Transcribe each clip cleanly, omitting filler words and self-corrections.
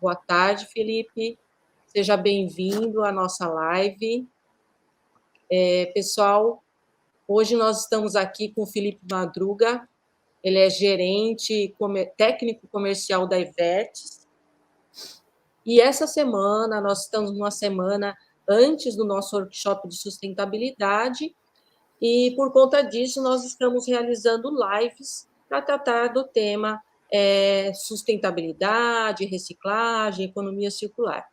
Boa tarde, Felipe. Seja bem-vindo à nossa live. Pessoal, hoje nós estamos aqui com o Felipe Madruga. Ele é gerente técnico comercial da Evertz. E essa semana, nós estamos numa semana antes do nosso workshop de sustentabilidade, e por conta disso, nós estamos realizando lives para tratar do tema sustentabilidade, reciclagem, economia circular.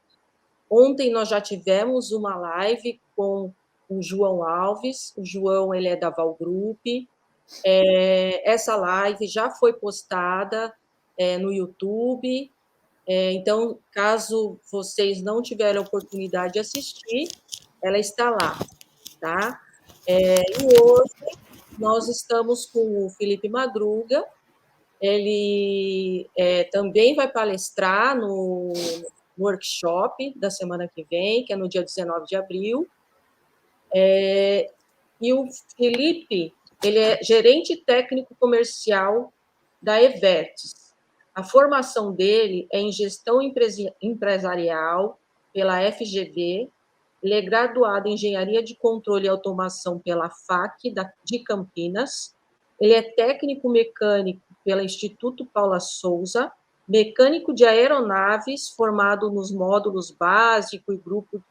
Ontem nós já tivemos uma live com o João Alves. O João, ele é da Val Group. Essa live já foi postada no YouTube. Então, caso vocês não tiverem a oportunidade de assistir, ela está lá, tá? E hoje nós estamos com o Felipe Madruga. Ele também vai palestrar no workshop da semana que vem, que é no dia 19 de abril. E o Felipe, ele é gerente técnico comercial da Evertz. A formação dele é em gestão empresarial pela FGV. Ele é graduado em engenharia de controle e automação pela FAC de Campinas. Ele é técnico mecânico pelo Instituto Paula Souza, mecânico de aeronaves, formado nos módulos básico e grupo.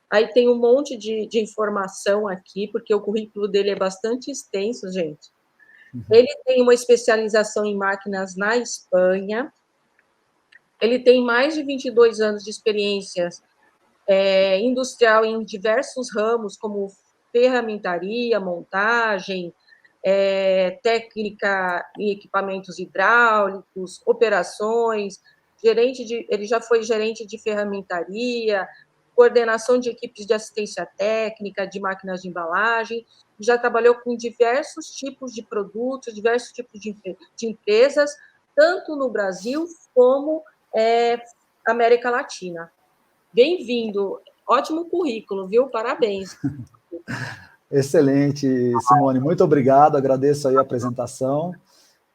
Aí tem um monte de informação aqui, porque o currículo dele é bastante extenso, gente. Ele tem uma especialização em máquinas na Espanha. Ele tem mais de 22 anos de experiência industrial em diversos ramos, como ferramentaria, montagem, técnica em equipamentos hidráulicos, operações, ele já foi gerente de ferramentaria, coordenação de equipes de assistência técnica, de máquinas de embalagem, já trabalhou com diversos tipos de produtos, diversos tipos de empresas, tanto no Brasil como América Latina. Bem-vindo, ótimo currículo, viu? Parabéns. Excelente, Simone, muito obrigado, agradeço aí a apresentação.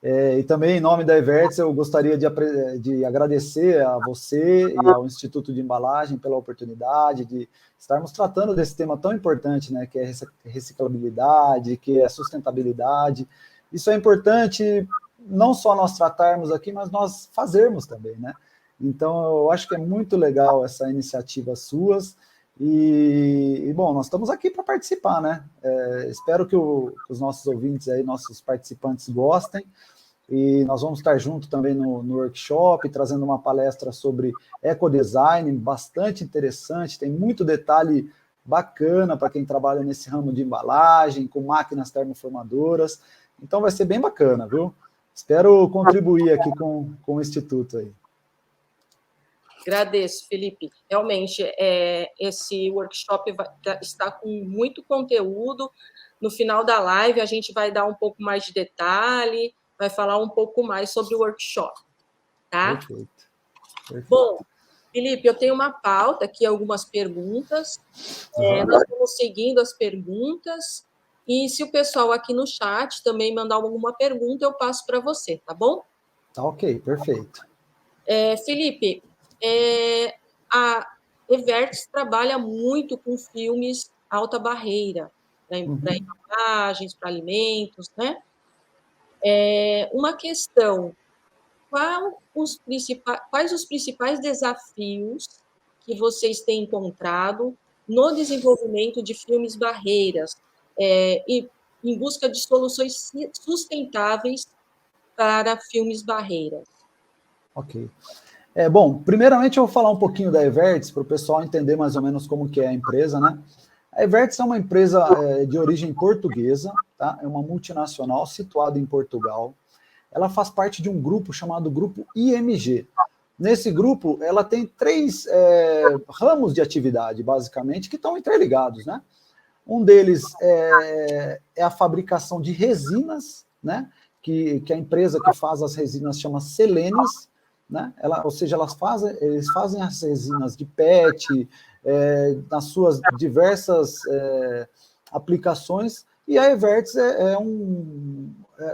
E também, em nome da Evertz, eu gostaria de agradecer a você e ao Instituto de Embalagem pela oportunidade de estarmos tratando desse tema tão importante, né, que é reciclabilidade, que é sustentabilidade. Isso é importante não só nós tratarmos aqui, mas nós fazermos também, né? Então, eu acho que é muito legal essa iniciativa suas. Bom, nós estamos aqui para participar, né? Espero que os nossos ouvintes aí, nossos participantes gostem. E nós vamos estar juntos também no workshop, trazendo uma palestra sobre ecodesign, bastante interessante, tem muito detalhe bacana para quem trabalha nesse ramo de embalagem, com máquinas termoformadoras. Então vai ser bem bacana, viu? Espero contribuir aqui com o Instituto aí. Agradeço, Felipe. Realmente, esse workshop está com muito conteúdo. No final da live, a gente vai dar um pouco mais de detalhe, vai falar um pouco mais sobre o workshop, tá? Perfeito. Bom, Felipe, eu tenho uma pauta aqui, algumas perguntas. Nós estamos seguindo as perguntas, e se o pessoal aqui no chat também mandar alguma pergunta, eu passo para você, tá bom? Tá ok, perfeito. Felipe, a Evertz trabalha muito com filmes alta barreira, para embalagens, para alimentos, né? Uma questão, quais os principais desafios que vocês têm encontrado no desenvolvimento de filmes barreiras e em busca de soluções sustentáveis para filmes barreiras? Ok. Bom, primeiramente eu vou falar um pouquinho da Evertz, para o pessoal entender mais ou menos como que é a empresa, né? A Evertz é uma empresa de origem portuguesa, tá? É uma multinacional situada em Portugal. Ela faz parte de um grupo chamado Grupo IMG. Nesse grupo, ela tem três ramos de atividade, basicamente, que estão interligados, né? Um deles é a fabricação de resinas, né? Que a empresa que faz as resinas chama Selenis, né? Ou seja, eles fazem as resinas de PET, nas suas diversas aplicações, e a Evertz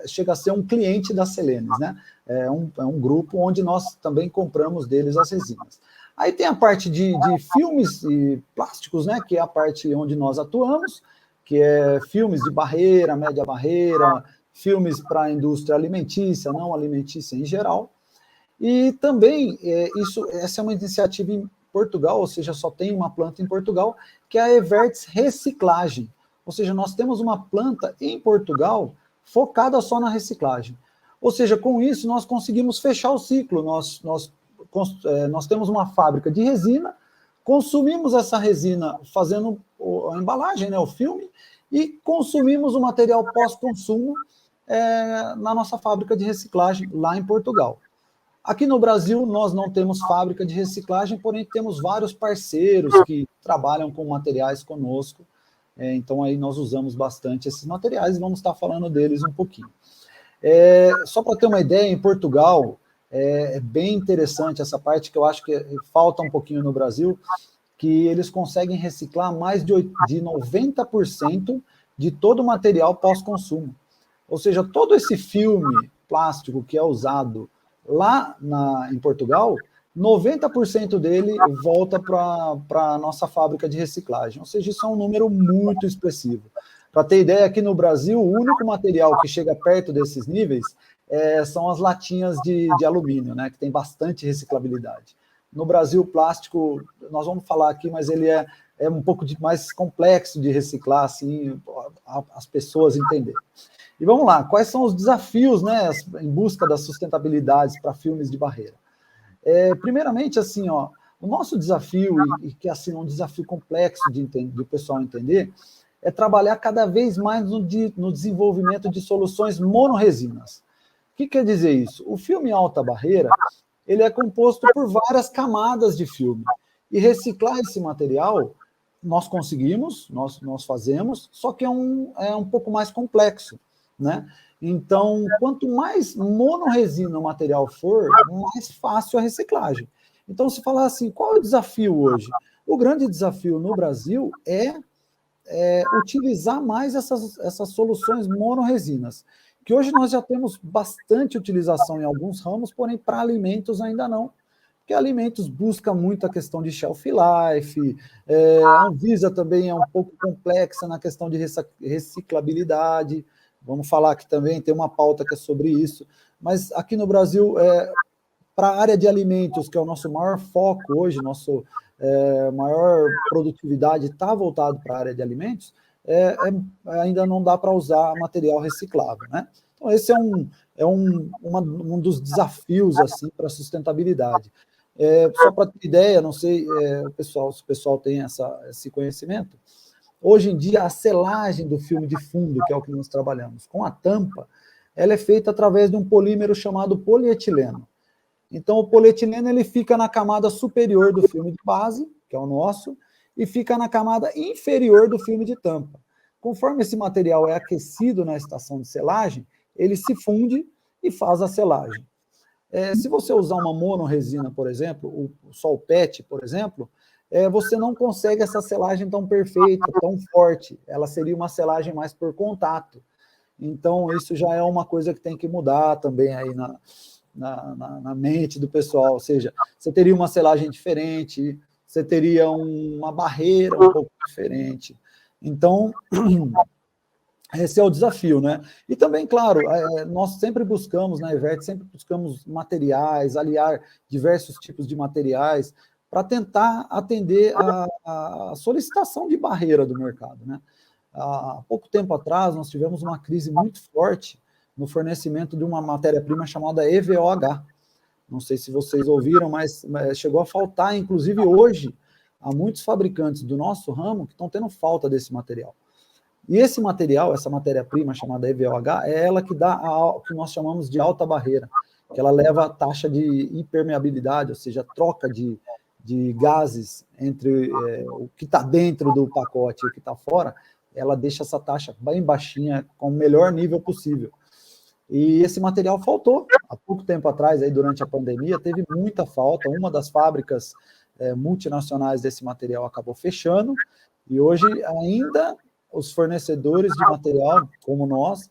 chega a ser um cliente da Selenis, né? É um grupo onde nós também compramos deles as resinas. Aí tem a parte de filmes e plásticos, né? Que é a parte onde nós atuamos, que é filmes de barreira, média barreira, filmes para a indústria alimentícia, não alimentícia em geral. E também, essa é uma iniciativa em Portugal, ou seja, só tem uma planta em Portugal, que é a Evertz Reciclagem. Ou seja, nós temos uma planta em Portugal focada só na reciclagem. Ou seja, com isso nós conseguimos fechar o ciclo. Nós temos uma fábrica de resina, consumimos essa resina fazendo a embalagem, né, o filme, e consumimos o material pós-consumo na nossa fábrica de reciclagem lá em Portugal. Aqui no Brasil, nós não temos fábrica de reciclagem, porém temos vários parceiros que trabalham com materiais conosco, então aí nós usamos bastante esses materiais e vamos estar falando deles um pouquinho. Só para ter uma ideia, em Portugal, é bem interessante essa parte que eu acho que falta um pouquinho no Brasil, que eles conseguem reciclar mais de 90% de todo o material pós-consumo. Ou seja, todo esse filme plástico que é usado lá em Portugal, 90% dele volta para a nossa fábrica de reciclagem. Ou seja, isso é um número muito expressivo. Para ter ideia, aqui no Brasil, o único material que chega perto desses níveis são as latinhas de alumínio, né, que tem bastante reciclabilidade. No Brasil, o plástico, nós vamos falar aqui, mas ele é um pouco mais complexo de reciclar, assim, as pessoas entenderem. E vamos lá, quais são os desafios, né, em busca das sustentabilidades para filmes de barreira? Primeiramente, assim, ó, o nosso desafio, e que assim, é um desafio complexo de o pessoal entender, é trabalhar cada vez mais no desenvolvimento de soluções monorresinas. O que quer dizer isso? O filme alta barreira, ele é composto por várias camadas de filme, e reciclar esse material, nós conseguimos, nós fazemos, só que é um pouco mais complexo, né? Então, quanto mais monorresina o material for, mais fácil a reciclagem. Então, se falar assim, qual é o desafio hoje? O grande desafio no Brasil é utilizar mais essas soluções monorresinas, que hoje nós já temos bastante utilização em alguns ramos, porém para alimentos ainda não, porque alimentos busca muito a questão de shelf life, a Anvisa também é um pouco complexa na questão de reciclabilidade. Vamos falar aqui também, tem uma pauta que é sobre isso, mas aqui no Brasil, para a área de alimentos, que é o nosso maior foco hoje, nosso maior produtividade está voltado para a área de alimentos, ainda não dá para usar material reciclável, né? Então, esse é um dos desafios assim, para a sustentabilidade. Só para ter ideia, não sei se o pessoal tem esse conhecimento, hoje em dia, a selagem do filme de fundo, que é o que nós trabalhamos, com a tampa, ela é feita através de um polímero chamado polietileno. Então, o polietileno ele fica na camada superior do filme de base, que é o nosso, e fica na camada inferior do filme de tampa. Conforme esse material é aquecido na estação de selagem, ele se funde e faz a selagem. Se você usar uma monorresina, por exemplo, o sol PET, por exemplo, você não consegue essa selagem tão perfeita, tão forte. Ela seria uma selagem mais por contato. Então, isso já é uma coisa que tem que mudar também aí na mente do pessoal. Ou seja, você teria uma selagem diferente, você teria uma barreira um pouco diferente. Então, esse é o desafio, né? E também, claro, nós sempre buscamos, na Evertz, sempre buscamos materiais, aliar diversos tipos de materiais, para tentar atender a solicitação de barreira do mercado, né? Há pouco tempo atrás, nós tivemos uma crise muito forte no fornecimento de uma matéria-prima chamada EVOH. Não sei se vocês ouviram, mas chegou a faltar, inclusive hoje, há muitos fabricantes do nosso ramo que estão tendo falta desse material. E esse material, essa matéria-prima chamada EVOH, é ela que dá o que nós chamamos de alta barreira, que ela leva a taxa de impermeabilidade, ou seja, a troca de gases entre o que está dentro do pacote e o que está fora, ela deixa essa taxa bem baixinha, com o melhor nível possível. E esse material faltou. Há pouco tempo atrás, aí, durante a pandemia, teve muita falta. Uma das fábricas multinacionais desse material acabou fechando, e hoje ainda os fornecedores de material, como nós,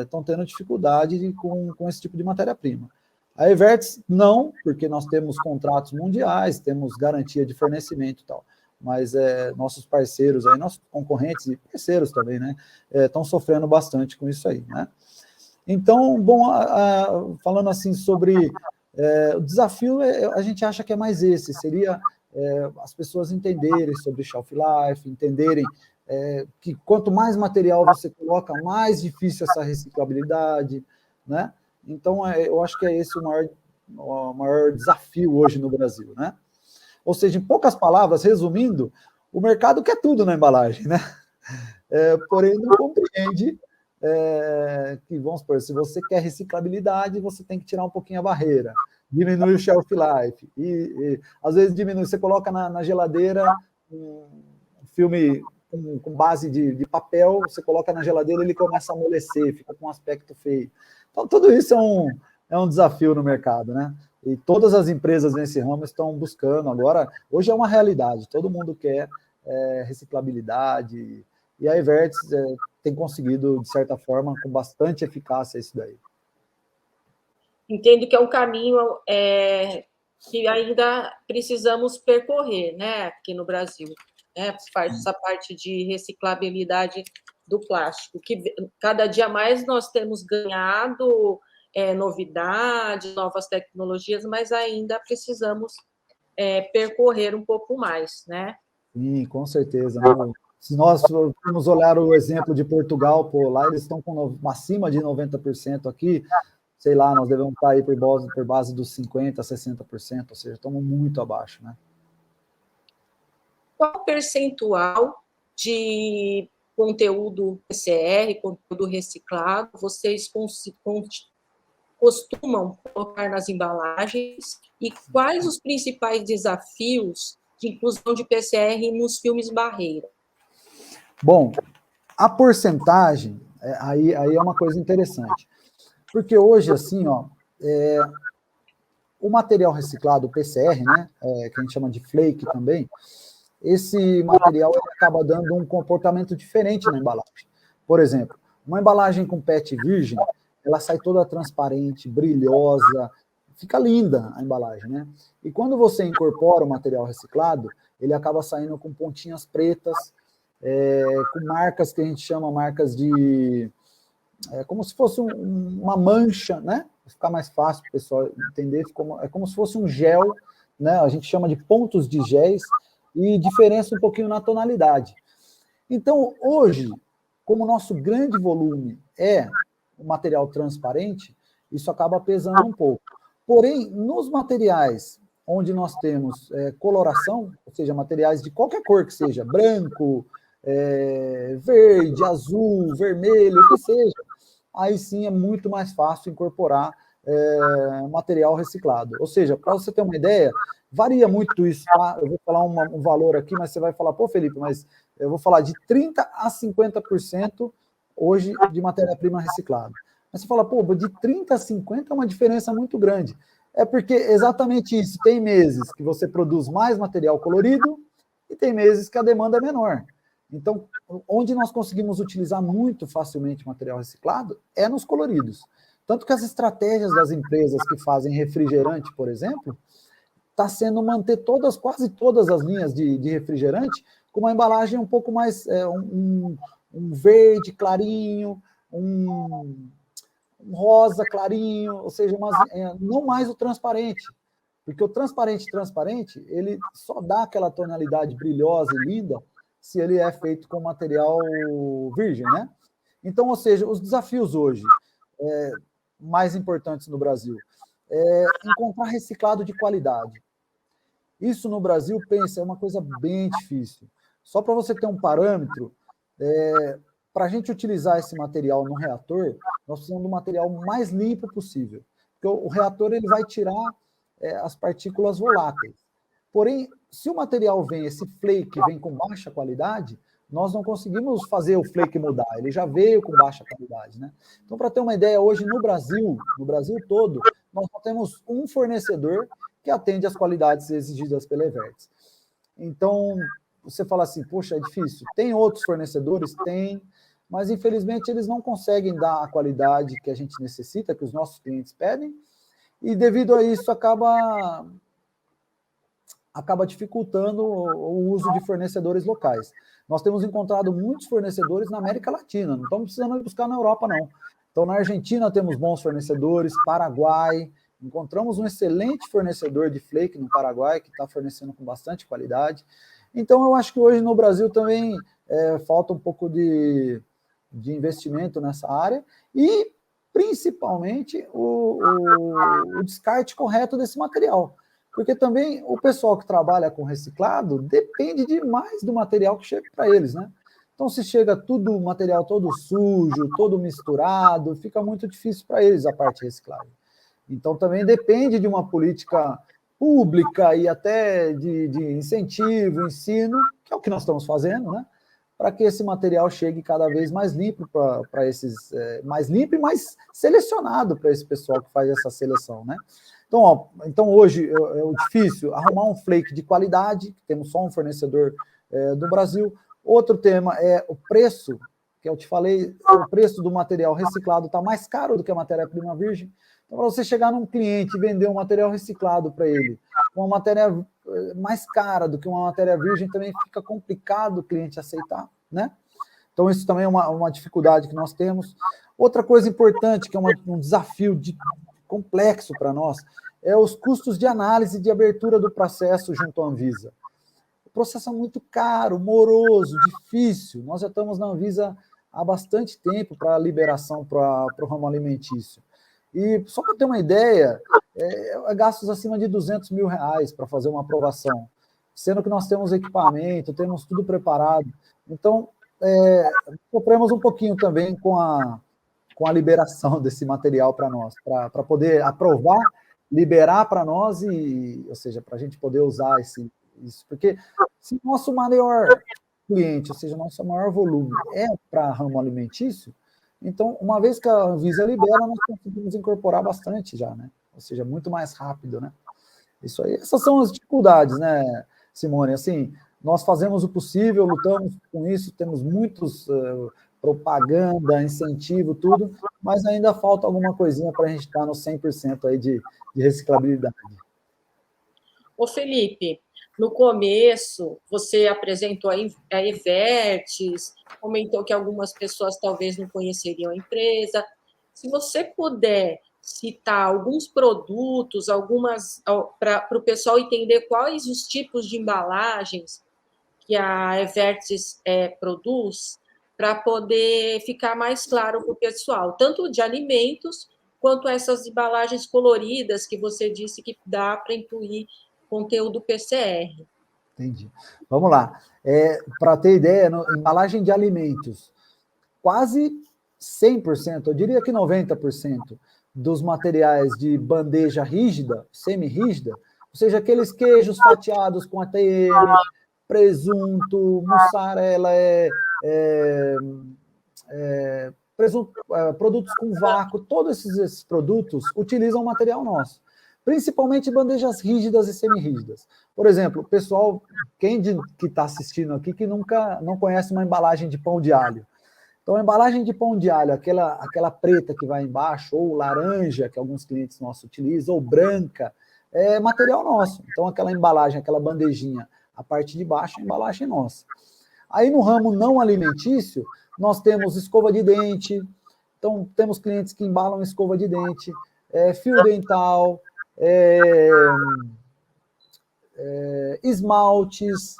estão tendo dificuldade com esse tipo de matéria-prima. A Evertz, não, porque nós temos contratos mundiais, temos garantia de fornecimento e tal, mas nossos parceiros, aí, nossos concorrentes e parceiros também, né, estão sofrendo bastante com isso aí, né. Então, bom, falando assim sobre o desafio, a gente acha que é mais esse, seria as pessoas entenderem sobre shelf life, entenderem que quanto mais material você coloca, mais difícil essa reciclabilidade, né? Então, eu acho que é esse o maior desafio hoje no Brasil, né? Ou seja, em poucas palavras, resumindo, o mercado quer tudo na embalagem, né? Porém, não compreende que, vamos supor, se você quer reciclabilidade, você tem que tirar um pouquinho a barreira, diminuir o shelf life, e às vezes diminui, você coloca na geladeira um filme com base de papel, você coloca na geladeira, ele começa a amolecer, fica com um aspecto feio. Então, tudo isso é um desafio no mercado, né? E todas as empresas nesse ramo estão buscando agora, hoje é uma realidade, todo mundo quer reciclabilidade, e a Evertz tem conseguido, de certa forma, com bastante eficácia isso daí. Entendo que é um caminho que ainda precisamos percorrer, né, aqui no Brasil, né, essa parte de reciclabilidade do plástico, que cada dia mais nós temos ganhado novidades, novas tecnologias, mas ainda precisamos percorrer um pouco mais, né? Sim, com certeza. Né? Se nós formos olhar o exemplo de Portugal, pô, lá eles estão com acima de 90% aqui, sei lá, nós devemos estar aí por base dos 50%, 60%, ou seja, estamos muito abaixo, né? Qual o percentual de conteúdo PCR, conteúdo reciclado, vocês costumam colocar nas embalagens e quais os principais desafios de inclusão de PCR nos filmes barreira? Bom, a porcentagem, aí é uma coisa interessante, porque hoje, assim, ó, o material reciclado, o PCR, né, que a gente chama de flake também, esse material acaba dando um comportamento diferente na embalagem. Por exemplo, uma embalagem com PET virgem, ela sai toda transparente, brilhosa, fica linda a embalagem, né? E quando você incorpora o material reciclado, ele acaba saindo com pontinhas pretas, com marcas que a gente chama marcas de... como se fosse uma mancha, né? Para ficar mais fácil para o pessoal entender, é como se fosse um gel, né? A gente chama de pontos de géis, e diferença um pouquinho na tonalidade. Então, hoje, como o nosso grande volume é o material transparente, isso acaba pesando um pouco. Porém, nos materiais onde nós temos coloração, ou seja, materiais de qualquer cor que seja, branco, verde, azul, vermelho, o que seja, aí sim é muito mais fácil incorporar material reciclado. Ou seja, para você ter uma ideia, varia muito isso, tá? Eu vou falar um valor aqui, mas você vai falar, pô, Felipe, mas eu vou falar de 30% a 50% hoje de matéria-prima reciclada. Mas você fala, pô, de 30% a 50% é uma diferença muito grande. É porque exatamente isso, tem meses que você produz mais material colorido e tem meses que a demanda é menor. Então, onde nós conseguimos utilizar muito facilmente material reciclado é nos coloridos. Tanto que as estratégias das empresas que fazem refrigerante, por exemplo, está sendo manter quase todas as linhas de refrigerante com uma embalagem um pouco mais, um verde clarinho, um rosa clarinho, ou seja, não mais o transparente, porque o transparente, ele só dá aquela tonalidade brilhosa e linda se ele é feito com material virgem, né? Então, ou seja, os desafios hoje mais importantes no Brasil encontrar reciclado de qualidade. Isso no Brasil, pensa, é uma coisa bem difícil. Só para você ter um parâmetro, para a gente utilizar esse material no reator, nós precisamos do material mais limpo possível. Porque o reator ele vai tirar as partículas voláteis. Porém, se o material esse flake vem com baixa qualidade, nós não conseguimos fazer o flake mudar, ele já veio com baixa qualidade, né? Então, para ter uma ideia, hoje no Brasil todo, nós só temos um fornecedor que atende às qualidades exigidas pela Evertz. Então, você fala assim, poxa, é difícil. Tem outros fornecedores? Tem, mas infelizmente eles não conseguem dar a qualidade que a gente necessita, que os nossos clientes pedem, e devido a isso acaba dificultando o uso de fornecedores locais. Nós temos encontrado muitos fornecedores na América Latina, não estamos precisando ir buscar na Europa, não. Então, na Argentina temos bons fornecedores, Paraguai, encontramos um excelente fornecedor de flake no Paraguai, que está fornecendo com bastante qualidade. Então, eu acho que hoje no Brasil também falta um pouco de investimento nessa área e, principalmente, o descarte correto desse material. Porque também o pessoal que trabalha com reciclado depende demais do material que chega para eles, né? Então, se chega tudo, o material todo sujo, todo misturado, fica muito difícil para eles a parte reciclável. Então, também depende de uma política pública e até de incentivo, ensino, que é o que nós estamos fazendo, né? Para que esse material chegue cada vez mais limpo para esses, mais limpo e mais selecionado para esse pessoal que faz essa seleção, né? Então hoje é o difícil arrumar um flake de qualidade, temos só um fornecedor do Brasil. Outro tema é o preço, que eu te falei, o preço do material reciclado está mais caro do que a matéria-prima virgem. Então, para você chegar num cliente e vender um material reciclado para ele, com uma matéria mais cara do que uma matéria virgem, também fica complicado o cliente aceitar, né? Então, isso também é uma dificuldade que nós temos. Outra coisa importante, que é um desafio complexo para nós, é os custos de análise de abertura do processo junto à Anvisa. O processo é muito caro, moroso, difícil. Nós já estamos na Anvisa há bastante tempo para a liberação para o ramo alimentício. E só para ter uma ideia, gastos acima de R$200 mil para fazer uma aprovação, sendo que nós temos equipamento, temos tudo preparado. Então, sofremos um pouquinho também com a liberação desse material para nós, para poder aprovar, liberar para nós, ou seja, para a gente poder usar isso. Porque se o nosso maior cliente, ou seja, o nosso maior volume é para ramo alimentício, então, uma vez que a Anvisa libera, nós conseguimos incorporar bastante já, né? Ou seja, muito mais rápido, né? Isso aí, essas são as dificuldades, né, Simone? Assim, nós fazemos o possível, lutamos com isso, temos muitos propaganda, incentivo, tudo, mas ainda falta alguma coisinha para a gente estar no 100% aí de reciclabilidade. Ô, Felipe, no começo, você apresentou a Evertz, comentou que algumas pessoas talvez não conheceriam a empresa. Se você puder citar alguns produtos, para o pessoal entender quais os tipos de embalagens que a Evertz produz, para poder ficar mais claro para o pessoal, tanto de alimentos quanto essas embalagens coloridas que você disse que dá para incluir conteúdo PCR. Entendi. Vamos lá. Para ter ideia, embalagem de alimentos, quase 100%, eu diria que 90% dos materiais de bandeja rígida, semi-rígida, ou seja, aqueles queijos fatiados com ATM, presunto, mussarela, produtos com vácuo, todos esses produtos utilizam material nosso, principalmente bandejas rígidas e semi-rígidas. Por exemplo, pessoal, que está assistindo aqui, que nunca não conhece uma embalagem de pão de alho. Então, a embalagem de pão de alho, aquela preta que vai embaixo, ou laranja, que alguns clientes nossos utilizam, ou branca, é material nosso. Então, aquela embalagem, aquela bandejinha, a parte de baixo é a embalagem nossa. Aí, no ramo não alimentício, nós temos escova de dente, então, temos clientes que embalam escova de dente, fio dental, esmaltes,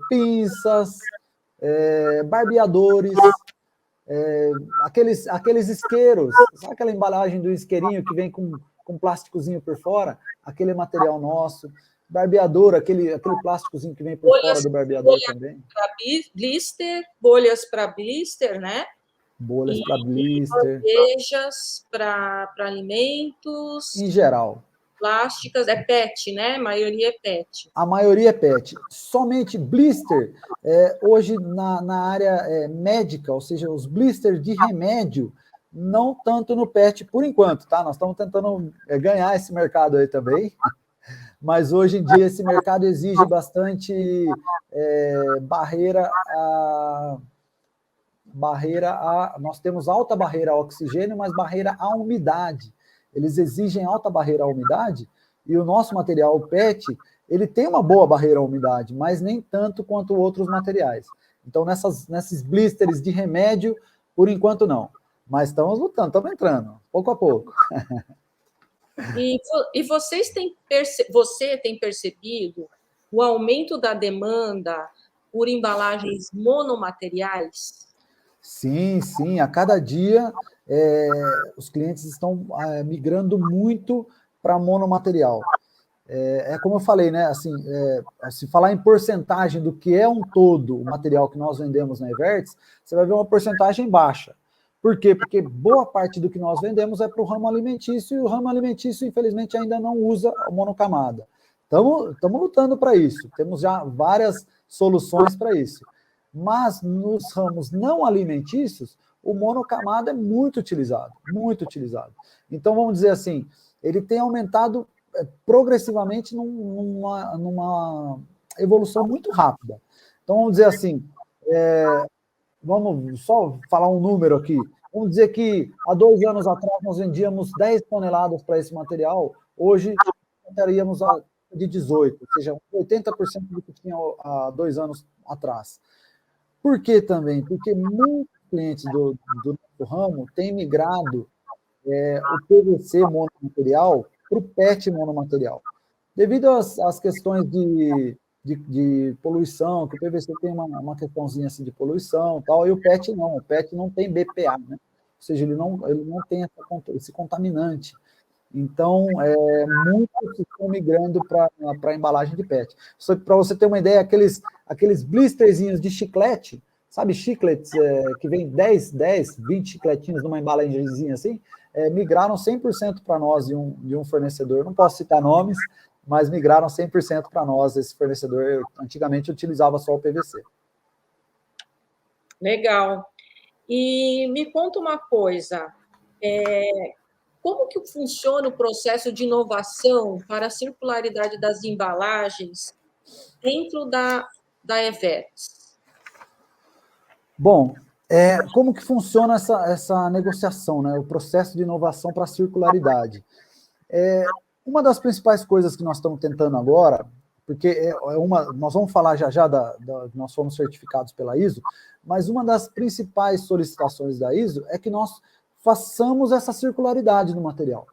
pinças, barbeadores, aqueles isqueiros, sabe aquela embalagem do isqueirinho que vem com plásticozinho por fora? Aquele é material nosso. Barbeador, aquele plásticozinho que vem por fora do barbeador também. Bolhas para blister, né? Bolhas para blister. Bandejas para alimentos. Em geral. Plásticas, é PET, né? A maioria é PET. A maioria é PET. Somente blister, hoje na área médica, ou seja, os blisters de remédio, não tanto no PET por enquanto, tá? Nós estamos tentando ganhar esse mercado aí também, mas hoje em dia esse mercado exige bastante barreira nós temos alta barreira a oxigênio, mas barreira à umidade. Eles exigem alta barreira à umidade, e o nosso material, o PET, ele tem uma boa barreira à umidade, mas nem tanto quanto outros materiais. Então, nesses blisters de remédio, por enquanto não. Mas estamos lutando, estamos entrando, pouco a pouco. E você tem percebido o aumento da demanda por embalagens monomateriais? Sim, sim. A cada dia, os clientes estão migrando muito para monomaterial. É como eu falei, né? Assim, se falar em porcentagem do que é um todo o material que nós vendemos na Evertz, você vai ver uma porcentagem baixa. Por quê? Porque boa parte do que nós vendemos é para o ramo alimentício, e o ramo alimentício, infelizmente, ainda não usa a monocamada. Estamos lutando para isso, temos já várias soluções para isso. Mas nos ramos não alimentícios, o monocamada é muito utilizado, muito utilizado. Então, vamos dizer assim, ele tem aumentado progressivamente numa evolução muito rápida. Então, vamos dizer assim, vamos só falar um número aqui. Vamos dizer que há 2 anos atrás nós vendíamos 10 toneladas para esse material, hoje estaríamos de 18, ou seja, 80% do que tinha há 2 anos atrás. Por que também? Porque muitos clientes do nosso ramo têm migrado o PVC monomaterial para o PET monomaterial. Devido às questões de poluição, que o PVC tem uma questãozinha assim de poluição e tal, e o PET não tem BPA, né? Ou seja, ele não tem esse contaminante. Então, muitos estão migrando para a embalagem de PET. Para você ter uma ideia, aqueles blisterzinhos de chiclete, sabe, chicletes que vem 10, 20 chicletinhos numa embalagenzinha assim, migraram 100% para nós de um fornecedor, não posso citar nomes, mas migraram 100% para nós, esse fornecedor antigamente utilizava só o PVC. Legal. E me conta uma coisa, como que funciona o processo de inovação para a circularidade das embalagens dentro da Evertz? Bom, como que funciona essa negociação, né? O processo de inovação para a circularidade? Uma das principais coisas que nós estamos tentando agora, porque nós vamos falar já nós fomos certificados pela ISO, mas uma das principais solicitações da ISO é que nós façamos essa circularidade no material.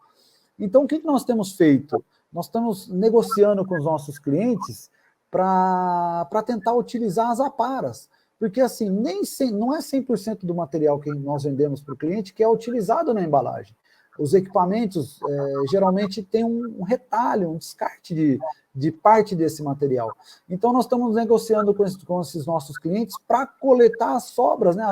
Então, o que nós temos feito? Nós estamos negociando com os nossos clientes para tentar utilizar as aparas, porque assim, não é 100% do material que nós vendemos para o cliente que é utilizado na embalagem. Os equipamentos geralmente têm um retalho, um descarte de parte desse material. Então, nós estamos negociando com esses nossos clientes para coletar as sobras, né?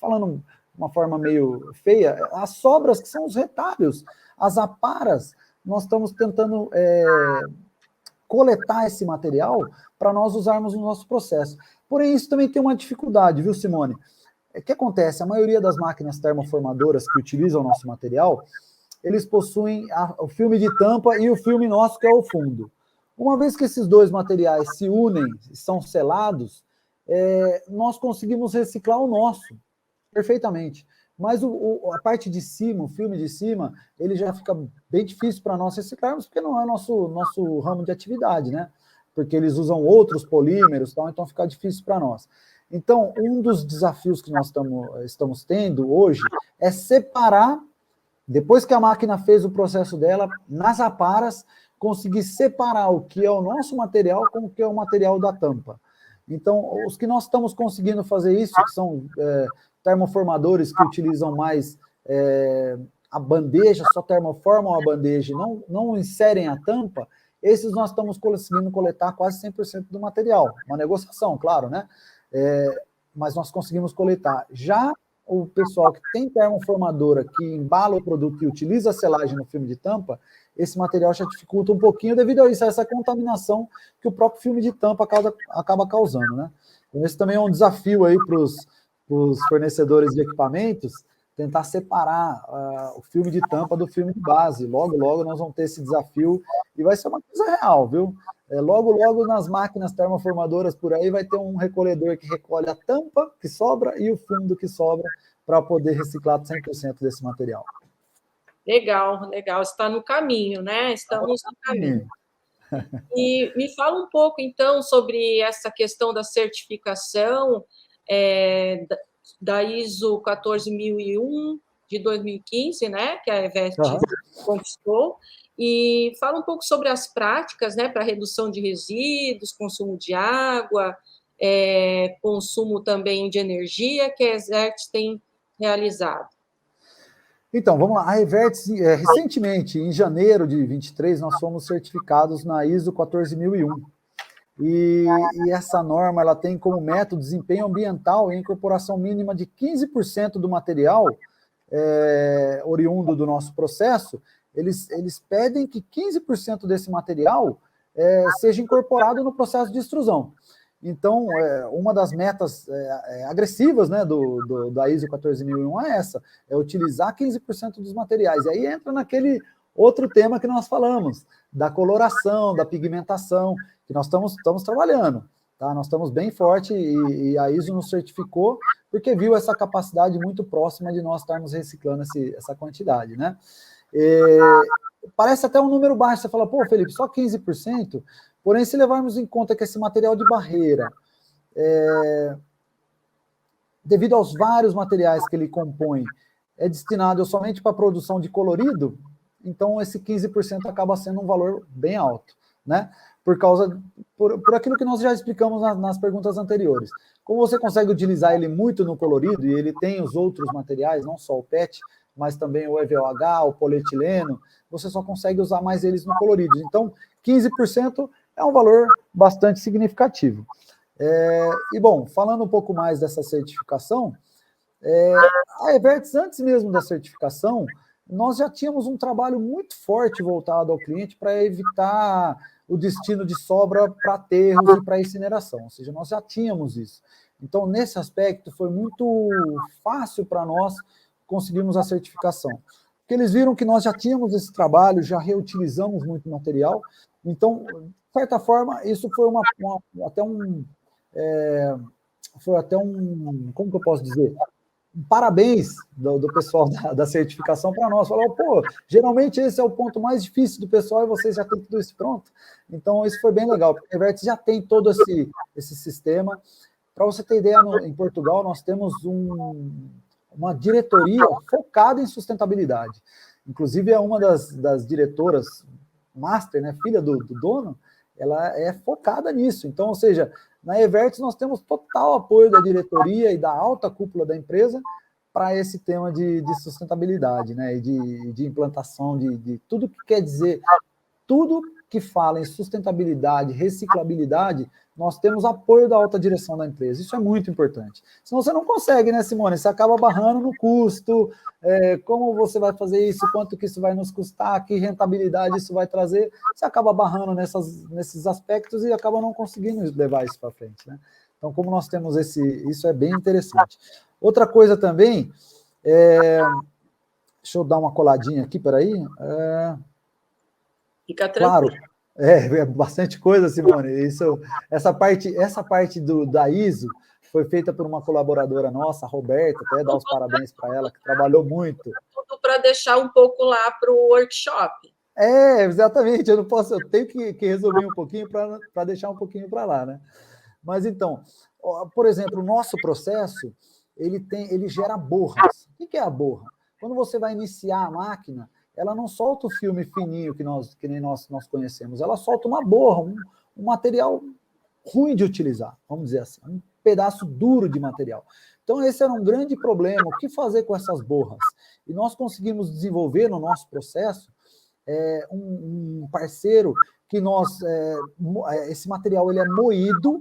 Falando de uma forma meio feia, as sobras que são os retalhos, as aparas, nós estamos tentando coletar esse material para nós usarmos no nosso processo. Porém, isso também tem uma dificuldade, viu, Simone? O que acontece? A maioria das máquinas termoformadoras que utilizam o nosso material, eles possuem o filme de tampa e o filme nosso, que é o fundo. Uma vez que esses dois materiais se unem, são selados, nós conseguimos reciclar o nosso perfeitamente. Mas a parte de cima, o filme de cima, ele já fica bem difícil para nós reciclarmos, porque não é nosso ramo de atividade, né? Porque eles usam outros polímeros, então fica difícil para nós. Então, um dos desafios que nós estamos tendo hoje é separar, depois que a máquina fez o processo dela, nas aparas, conseguir separar o que é o nosso material com o que é o material da tampa. Então, os que nós estamos conseguindo fazer isso, que são termoformadores que utilizam mais a bandeja, só termoformam a bandeja e não inserem a tampa, esses nós estamos conseguindo coletar quase 100% do material. Uma negociação, claro, né? Mas nós conseguimos coletar. Já o pessoal que tem termoformadora, que embala o produto e utiliza a selagem no filme de tampa, esse material já dificulta um pouquinho devido a isso, a essa contaminação que o próprio filme de tampa acaba causando, né? Então, esse também é um desafio aí para os fornecedores de equipamentos, tentar separar o filme de tampa do filme de base. Logo, logo nós vamos ter esse desafio e vai ser uma coisa real, viu? Logo, logo nas máquinas termoformadoras por aí vai ter um recolhedor que recolhe a tampa que sobra e o fundo que sobra para poder reciclar 100% desse material. Legal, legal. Está no caminho, né? Estamos no caminho. E me fala um pouco, então, sobre essa questão da certificação da ISO 14001 de 2015, né? Que a Evert conquistou. E fala um pouco sobre as práticas, né? Para redução de resíduos, consumo de água, consumo também de energia que a Evert tem realizado. Então, vamos lá. A Evertz, recentemente, em janeiro de 23, nós fomos certificados na ISO 14001. E essa norma ela tem como método desempenho ambiental e incorporação mínima de 15% do material oriundo do nosso processo. Eles pedem que 15% desse material seja incorporado no processo de extrusão. Então, uma das metas agressivas, né, da ISO 14001 é essa, é utilizar 15% dos materiais. E aí entra naquele outro tema que nós falamos, da coloração, da pigmentação, que nós estamos trabalhando. Tá? Nós estamos bem forte e a ISO nos certificou porque viu essa capacidade muito próxima de nós estarmos reciclando essa quantidade. Né? Parece até um número baixo, você fala, pô, Felipe, só 15%? Porém, se levarmos em conta que esse material de barreira, devido aos vários materiais que ele compõe, é destinado somente para a produção de colorido, então esse 15% acaba sendo um valor bem alto, né? Por aquilo que nós já explicamos nas perguntas anteriores. Como você consegue utilizar ele muito no colorido, e ele tem os outros materiais, não só o PET, mas também o EVOH, o polietileno, você só consegue usar mais eles no colorido. Então, 15% é um valor bastante significativo. E, bom, falando um pouco mais dessa certificação, a Evertz, antes mesmo da certificação, nós já tínhamos um trabalho muito forte voltado ao cliente para evitar o destino de sobra para aterros e para incineração, ou seja, nós já tínhamos isso. Então, nesse aspecto, foi muito fácil para nós conseguirmos a certificação, porque eles viram que nós já tínhamos esse trabalho, já reutilizamos muito material, então, de certa forma, isso foi até um, como que eu posso dizer? Parabéns do pessoal da certificação para nós. Falou, pô, geralmente esse é o ponto mais difícil do pessoal e vocês já têm tudo isso pronto. Então, isso foi bem legal, porque a Evertz já tem todo esse sistema. Para você ter ideia, em Portugal, nós temos uma diretoria focada em sustentabilidade. Inclusive, é uma das diretoras master, né, filha do dono, ela é focada nisso. Então, ou seja, na Evertz nós temos total apoio da diretoria e da alta cúpula da empresa para esse tema de sustentabilidade, né, e de implantação de tudo que quer dizer, tudo que fala em sustentabilidade, reciclabilidade, nós temos apoio da alta direção da empresa. Isso é muito importante. Senão você não consegue, né, Simone? Você acaba barrando no custo, como você vai fazer isso, quanto que isso vai nos custar, que rentabilidade isso vai trazer. Você acaba barrando nesses aspectos e acaba não conseguindo levar isso para frente, né? Então, como nós temos isso é bem interessante. Outra coisa também, deixa eu dar uma coladinha aqui, peraí. Fica tranquilo. Claro, é bastante coisa, Simone. Essa parte da ISO foi feita por uma colaboradora nossa, a Roberta, até dar os parabéns para ela, que trabalhou muito. Tudo para deixar um pouco lá para o workshop. Exatamente, eu tenho que resolver um pouquinho para deixar um pouquinho para lá, né? Mas então, por exemplo, o nosso processo, ele gera borras. O que é a borra? Quando você vai iniciar a máquina, ela não solta o filme fininho que nem nós conhecemos, ela solta uma borra, um material ruim de utilizar, vamos dizer assim, um pedaço duro de material. Então, esse era um grande problema, o que fazer com essas borras? E nós conseguimos desenvolver no nosso processo um parceiro que esse material ele é moído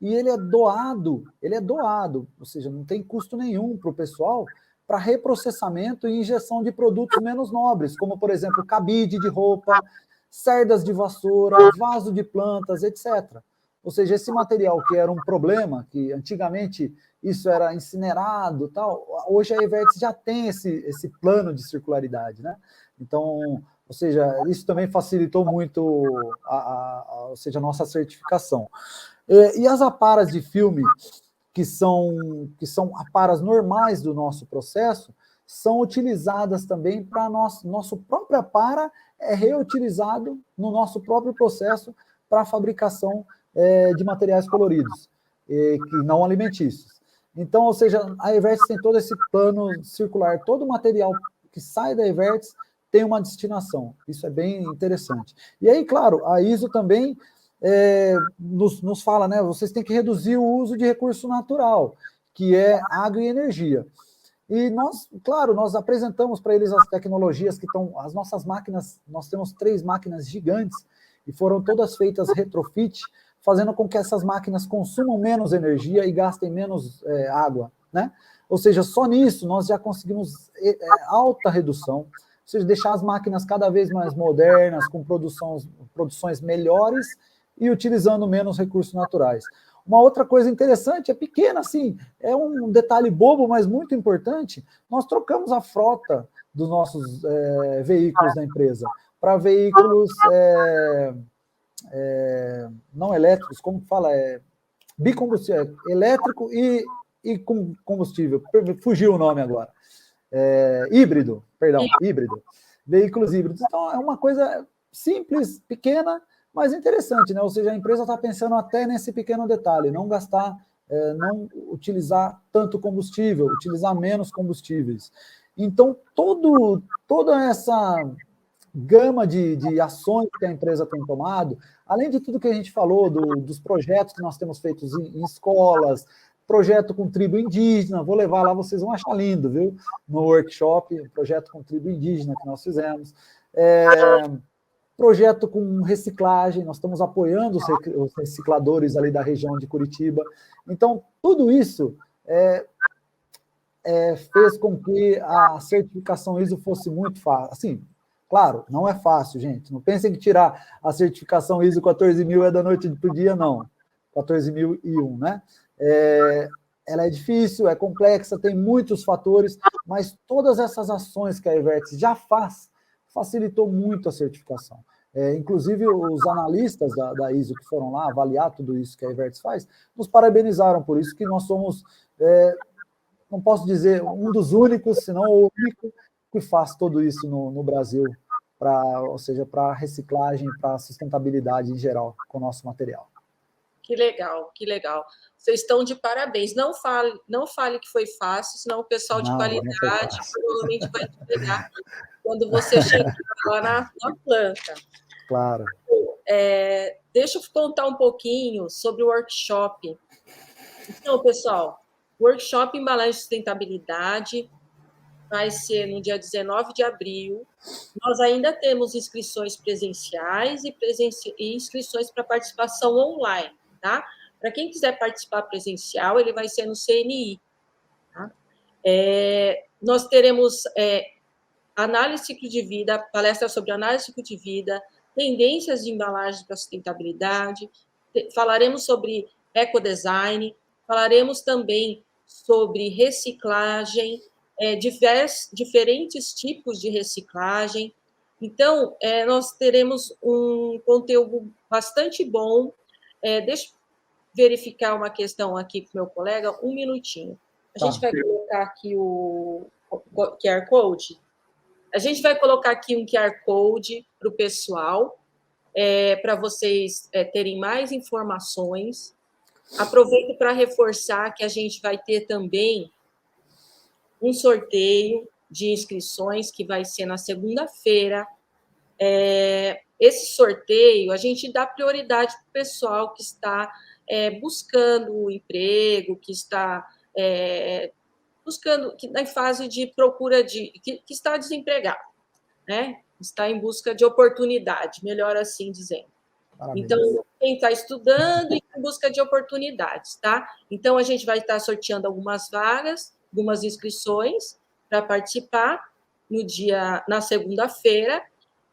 e ele é doado, ou seja, não tem custo nenhum para o pessoal, para reprocessamento e injeção de produtos menos nobres, como, por exemplo, cabide de roupa, cerdas de vassoura, vaso de plantas, etc. Ou seja, esse material que era um problema, que antigamente isso era incinerado, tal, hoje a Evertz já tem esse plano de circularidade, né? Então, ou seja, isso também facilitou muito ou seja, a nossa certificação. E as aparas de filme, que são aparas normais do nosso processo, são utilizadas também para nosso próprio apara é reutilizado no nosso próprio processo para a fabricação de materiais coloridos, que não alimentícios. Então, ou seja, a Evertz tem todo esse plano circular, todo o material que sai da Evertz tem uma destinação. Isso é bem interessante. E aí, claro, a ISO também nos fala, né, vocês têm que reduzir o uso de recurso natural, que é água e energia. E nós, claro, nós apresentamos para eles as tecnologias que estão, as nossas máquinas, nós temos 3 máquinas gigantes, e foram todas feitas retrofit, fazendo com que essas máquinas consumam menos energia e gastem menos água, né? Ou seja, só nisso nós já conseguimos alta redução, ou seja, deixar as máquinas cada vez mais modernas, com produções melhores e utilizando menos recursos naturais. Uma outra coisa interessante, é pequena assim, é um detalhe bobo, mas muito importante, nós trocamos a frota dos nossos veículos da empresa para veículos não elétricos, como fala, bicombustível, elétrico e com combustível, fugiu o nome agora, híbrido, perdão, híbrido, veículos híbridos. Então, é uma coisa simples, pequena, mas interessante, né? Ou seja, a empresa está pensando até nesse pequeno detalhe, não gastar, não utilizar tanto combustível, utilizar menos combustíveis. Então, toda essa gama de ações que a empresa tem tomado, além de tudo que a gente falou, dos projetos que nós temos feitos em escolas, projeto com tribo indígena, vou levar lá, vocês vão achar lindo, viu? No workshop, projeto com tribo indígena que nós fizemos. Projeto com reciclagem, nós estamos apoiando os recicladores ali da região de Curitiba. Então, tudo isso fez com que a certificação ISO fosse muito fácil. Assim, claro, não é fácil, gente. Não pensem que tirar a certificação ISO 14000 é da noite para o dia, não. 14001, né? Ela é difícil, é complexa, tem muitos fatores, mas todas essas ações que a Evertz já faz, facilitou muito a certificação. Inclusive, os analistas da ISO que foram lá avaliar tudo isso que a Evertz faz, nos parabenizaram por isso, que nós somos, não posso dizer um dos únicos, senão o único que faz tudo isso no Brasil, ou seja, para reciclagem, para sustentabilidade em geral com o nosso material. Que legal, que legal. Vocês estão de parabéns. Não fale que foi fácil, senão o pessoal de qualidade provavelmente vai te pegar quando você chegar lá na planta. Claro. Deixa eu contar um pouquinho sobre o workshop. Então, pessoal, workshop Embalagem e Sustentabilidade vai ser no dia 19 de abril. Nós ainda temos inscrições presenciais e inscrições para participação online, tá? Para quem quiser participar presencial, ele vai ser no CNI. Tá? Nós teremos análise de ciclo de vida, palestra sobre análise de ciclo de vida, tendências de embalagem para sustentabilidade, falaremos sobre ecodesign, falaremos também sobre reciclagem, diferentes tipos de reciclagem. Então, nós teremos um conteúdo bastante bom. Deixa eu verificar uma questão aqui com o meu colega, um minutinho. A gente vai colocar aqui o QR Code. A gente vai colocar aqui um QR Code para o pessoal, para vocês terem mais informações. Aproveito para reforçar que a gente vai ter também um sorteio de inscrições, que vai ser na segunda-feira. Esse sorteio, a gente dá prioridade para o pessoal que está buscando emprego, que está buscando, que está em fase de procura que está desempregado, né? Está em busca de oportunidade, melhor assim dizendo. Parabéns. Então, quem está estudando e em busca de oportunidades, tá? Então, a gente vai estar sorteando algumas vagas, algumas inscrições para participar na segunda-feira,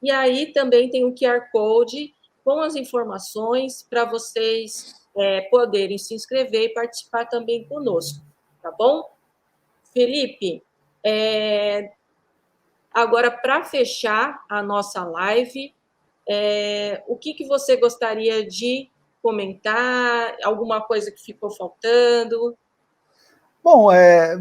e aí também tem o QR Code com as informações para vocês poderem se inscrever e participar também conosco, tá bom? Felipe, agora, para fechar a nossa live, o que você gostaria de comentar? Alguma coisa que ficou faltando? Bom,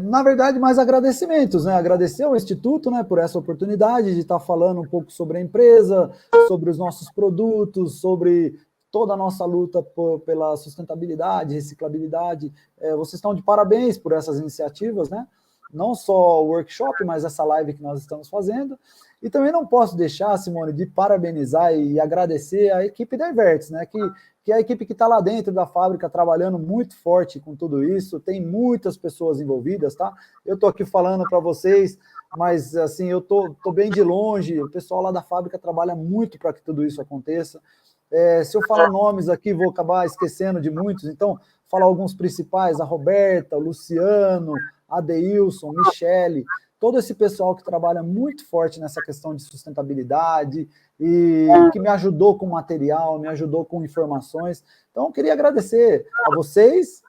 na verdade, mais agradecimentos, né? Agradecer ao Instituto, né, por essa oportunidade de estar falando um pouco sobre a empresa, sobre os nossos produtos, sobre toda a nossa luta pela sustentabilidade, reciclabilidade. Vocês estão de parabéns por essas iniciativas, né? Não só o workshop, mas essa live que nós estamos fazendo. E também não posso deixar, Simone, de parabenizar e agradecer a equipe da Evertz, né? Que é a equipe que está lá dentro da fábrica trabalhando muito forte com tudo isso, tem muitas pessoas envolvidas, tá? Eu estou aqui falando para vocês, mas assim, eu tô bem de longe, o pessoal lá da fábrica trabalha muito para que tudo isso aconteça. Se eu falar nomes aqui, vou acabar esquecendo de muitos, então, falar alguns principais, a Roberta, o Luciano, a Deilson, Michele, todo esse pessoal que trabalha muito forte nessa questão de sustentabilidade e que me ajudou com material, me ajudou com informações. Então, eu queria agradecer a vocês,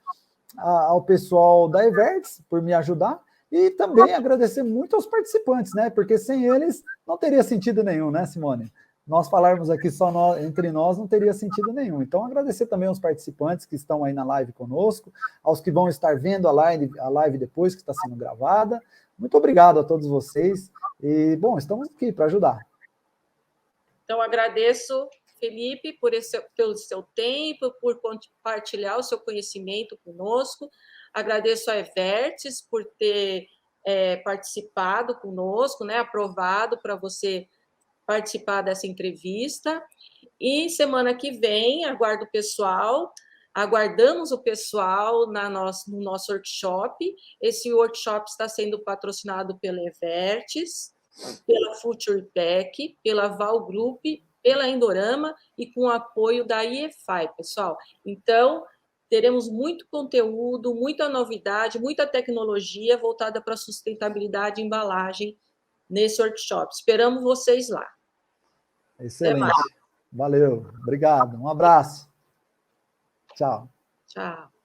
ao pessoal da Evertz por me ajudar e também agradecer muito aos participantes, né? Porque sem eles não teria sentido nenhum, né, Simone? Nós falarmos aqui só entre nós não teria sentido nenhum. Então, agradecer também aos participantes que estão aí na live conosco, aos que vão estar vendo a live depois que está sendo gravada. Muito obrigado a todos vocês. E, bom, estamos aqui para ajudar. Então, agradeço, Felipe, pelo seu tempo, por compartilhar o seu conhecimento conosco. Agradeço a Evertz por ter participado conosco, né, aprovado para você participar dessa entrevista. E semana que vem, aguardamos o pessoal no nosso workshop. Esse workshop está sendo patrocinado pela Evertz, pela Future Tech, pela Val Group, pela Endorama e com o apoio da IEFI, pessoal. Então, teremos muito conteúdo, muita novidade, muita tecnologia voltada para a sustentabilidade e embalagem nesse workshop. Esperamos vocês lá. Excelente. Valeu. Obrigado. Um abraço. Tchau. Tchau.